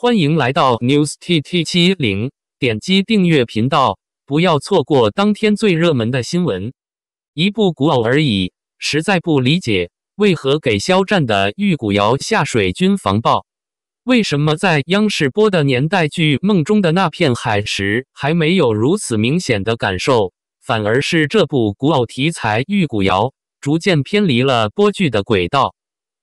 欢迎来到 News TT70，点击订阅频道，不要错过当天最热门的新闻。一部古偶而已，实在不理解为何给肖战的玉骨遥下水军防爆。为什么在央视播的年代剧《梦中的那片海》时还没有如此明显的感受，反而是这部古偶题材玉骨遥逐渐偏离了播剧的轨道，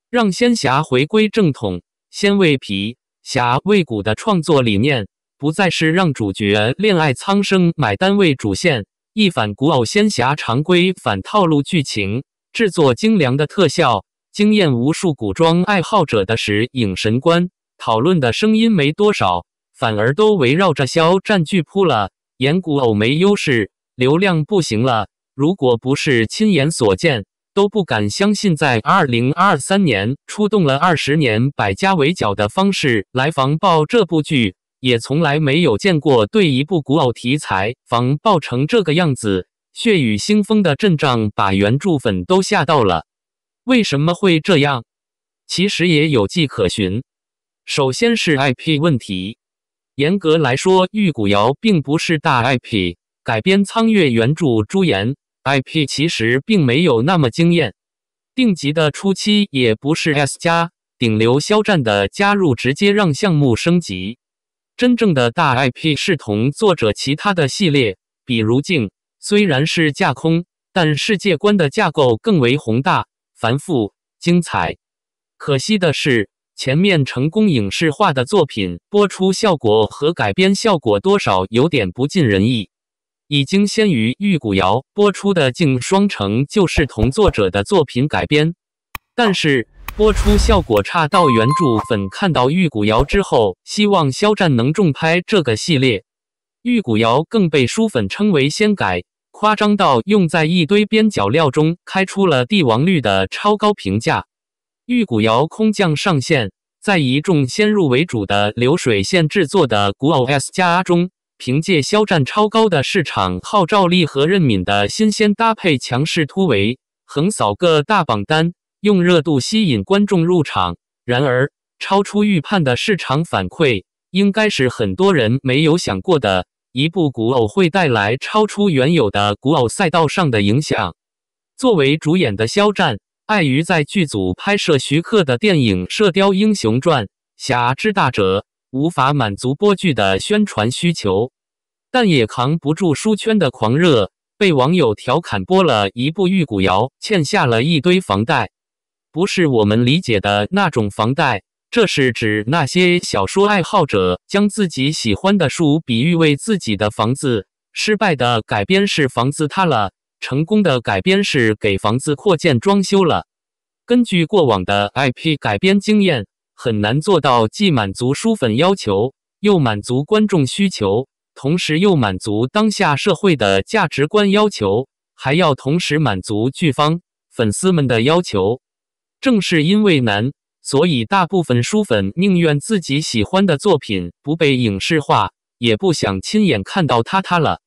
让仙侠回归正统，先为皮侠为骨的创作理念不再是让主角恋爱苍生买单为主线，一反古偶仙侠常规反套路剧情，制作精良的特效，惊艳无数古装爱好者的时影神观。讨论的声音没多少，反而都围绕着肖战剧扑了。演古偶没优势，流量不行了，如果不是亲眼所见，都不敢相信在2023年出动了20年百家围剿的方式来防爆这部剧，也从来没有见过对一部古偶题材防爆成这个样子。血雨腥风的阵仗把原著粉都吓到了。为什么会这样？其实也有迹可循。首先是 IP 问题。严格来说，玉骨遥并不是大 IP， 改编苍月原著朱颜 IP 其实并没有那么惊艳。定级的初期也不是 S 加，顶流肖战的加入直接让项目升级。真正的大 IP 是同作者其他的系列，比如镜，虽然是架空，但世界观的架构更为宏大、繁复、精彩。可惜的是，前面成功影视化的作品播出效果和改编效果多少有点不尽人意。已经先于玉骨遥播出的镜双城就是同作者的作品改编，但是播出效果差到原著粉看到玉骨遥之后希望肖战能重拍这个系列。玉骨遥更被书粉称为先改，夸张到用在一堆边角料中开出了帝王绿的超高评价。玉骨遥空降上线，在一众先入为主的流水线制作的古偶 S 加中，凭借肖战超高的市场号召力和任敏的新鲜搭配强势突围，横扫各大榜单，用热度吸引观众入场。然而，超出预判的市场反馈，应该是很多人没有想过的，一部古偶会带来超出原有的古偶赛道上的影响。作为主演的肖战，碍于在剧组拍摄徐克的电影《射雕英雄传》侠之大者，无法满足播剧的宣传需求，但也扛不住书圈的狂热，被网友调侃播了一部玉骨遥，欠下了一堆房贷。不是我们理解的那种房贷，这是指那些小说爱好者将自己喜欢的书比喻为自己的房子，失败的改编是房子塌了，成功的改编是给房子扩建装修了。根据过往的 IP 改编经验，很难做到既满足书粉要求，又满足观众需求，同时又满足当下社会的价值观要求，还要同时满足剧方、粉丝们的要求。正是因为难，所以大部分书粉宁愿自己喜欢的作品不被影视化，也不想亲眼看到它塌了。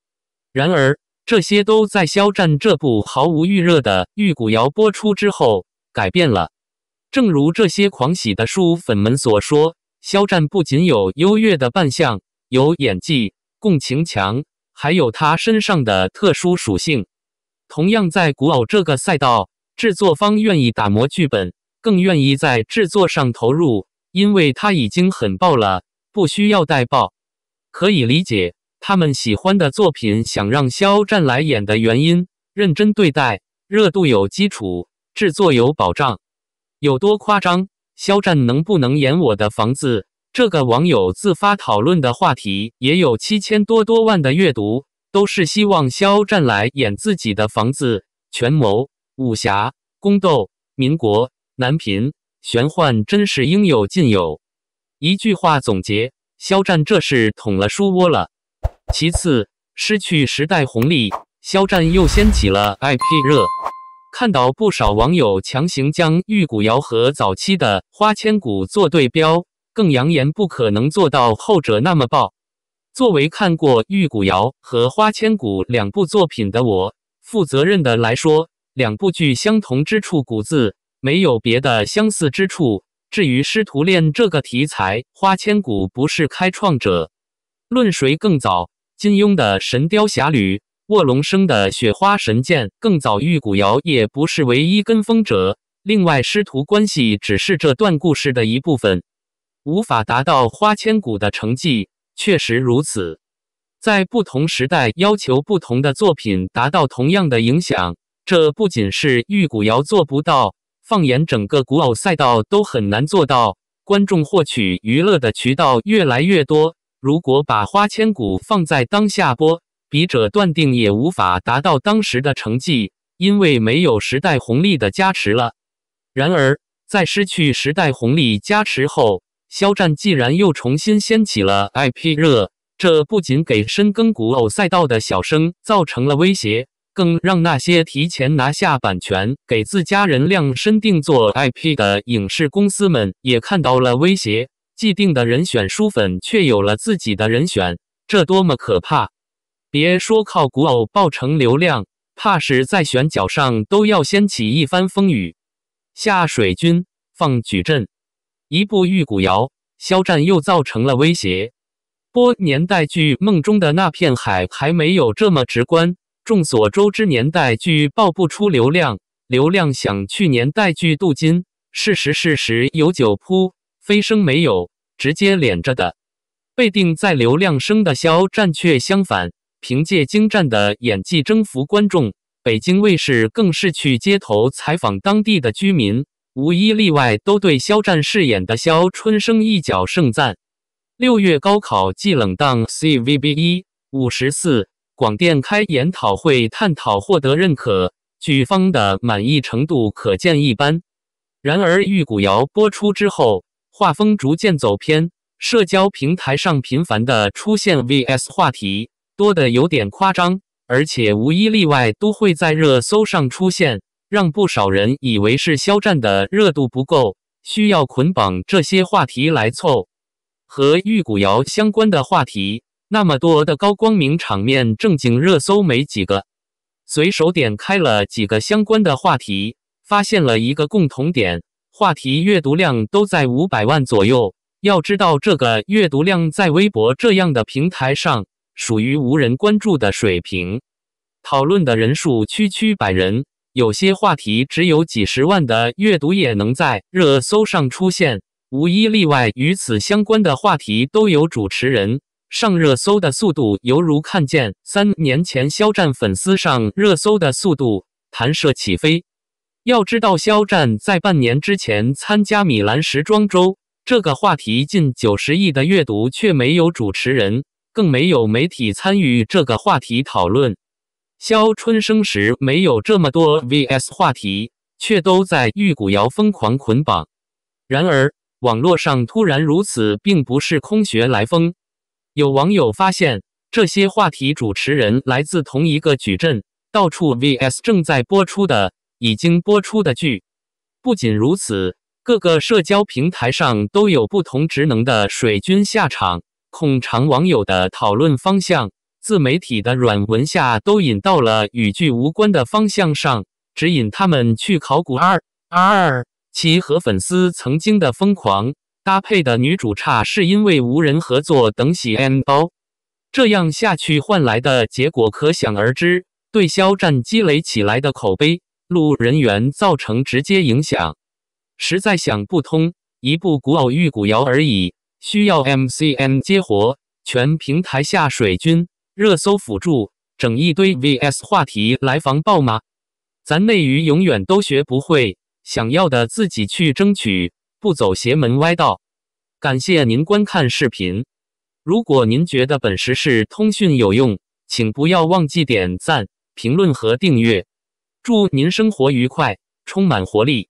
然而，这些都在肖战这部毫无预热的玉骨遥播出之后改变了。正如这些狂喜的书粉们所说，肖战不仅有优越的扮相，有演技，共情强，还有他身上的特殊属性。同样在古偶这个赛道，制作方愿意打磨剧本，更愿意在制作上投入，因为他已经很爆了，不需要带爆。可以理解他们喜欢的作品想让肖战来演的原因，认真对待，热度有基础，制作有保障。有多夸张？肖战能不能演我的房子？这个网友自发讨论的话题也有7000多万的阅读，都是希望肖战来演自己的房子。权谋、武侠、宫斗、民国、男频、玄幻真是应有尽有。一句话总结，肖战这是捅了书窝了。其次，失去时代红利，肖战又掀起了 IP 热。看到不少网友强行将玉骨遥和早期的花千骨做对标，更扬言不可能做到后者那么爆。作为看过玉骨遥和花千骨两部作品的我，负责任的来说，两部剧相同之处骨子，没有别的相似之处，至于师徒恋这个题材，花千骨不是开创者。论谁更早，金庸的《神雕侠侣》，卧龙生的《雪花神剑》更早，玉骨遥也不是唯一跟风者。另外，师徒关系只是这段故事的一部分，无法达到花千骨的成绩，确实如此。在不同时代，要求不同的作品达到同样的影响，这不仅是玉骨遥做不到，放眼整个古偶赛道都很难做到。观众获取娱乐的渠道越来越多，如果把花千骨放在当下播，笔者断定也无法达到当时的成绩，因为没有时代红利的加持了。然而，在失去时代红利加持后，肖战既然又重新掀起了 IP 热，这不仅给深耕古偶赛道的小生造成了威胁，更让那些提前拿下版权给自家人量身定做 IP 的影视公司们也看到了威胁。既定的人选书粉却有了自己的人选，这多么可怕！别说靠古偶爆成流量，怕是在选角上都要掀起一番风雨。下水军，放矩阵，一部玉骨遥，肖战又造成了威胁。播年代剧梦中的那片海还没有这么直观，众所周知年代剧爆不出流量，流量想去年代剧镀金，事实有酒铺，非生没有，直接连着的。被定在流量升的肖战却相反，凭借精湛的演技征服观众。北京卫视更是去街头采访当地的居民，无一例外都对肖战饰演的肖春生一脚盛赞。6月高考季冷档 CVB 154广电开研讨会探讨获得认可，剧方的满意程度可见一斑。然而玉骨遥播出之后，画风逐渐走偏，社交平台上频繁的出现 VS 话题，多得有点夸张，而且无一例外都会在热搜上出现，让不少人以为是肖战的热度不够，需要捆绑这些话题来凑。和玉骨遥相关的话题，那么多的高光名场面，正经热搜没几个。随手点开了几个相关的话题，发现了一个共同点，话题阅读量都在500万左右。要知道这个阅读量在微博这样的平台上属于无人关注的水平，讨论的人数区百人，有些话题只有几十万的阅读也能在热搜上出现，无一例外与此相关的话题都有主持人，上热搜的速度犹如看见3年前肖战粉丝上热搜的速度，弹射起飞。要知道肖战在半年之前参加米兰时装周，这个话题近90亿的阅读却没有主持人，更没有媒体参与这个话题讨论。肖春生时没有这么多 VS 话题，却都在玉骨遥疯狂捆绑。然而网络上突然如此并不是空穴来风，有网友发现这些话题主持人来自同一个矩阵，到处 VS 正在播出的已经播出的剧。不仅如此，各个社交平台上都有不同职能的水军下场，控场网友的讨论方向，自媒体的软文下都引到了与剧无关的方向上，指引他们去考古2其和粉丝曾经的疯狂搭配的女主差是因为无人合作等喜 N 包，这样下去换来的结果可想而知，对肖战积累起来的口碑、路人缘造成直接影响。实在想不通，一部古偶玉骨遥而已，需要 MCN 接活，全平台下水军、热搜辅助，整一堆 VS 话题来防爆吗？咱内娱永远都学不会，想要的自己去争取，不走邪门歪道。感谢您观看视频，如果您觉得本时事通讯有用，请不要忘记点赞、评论和订阅。祝您生活愉快，充满活力。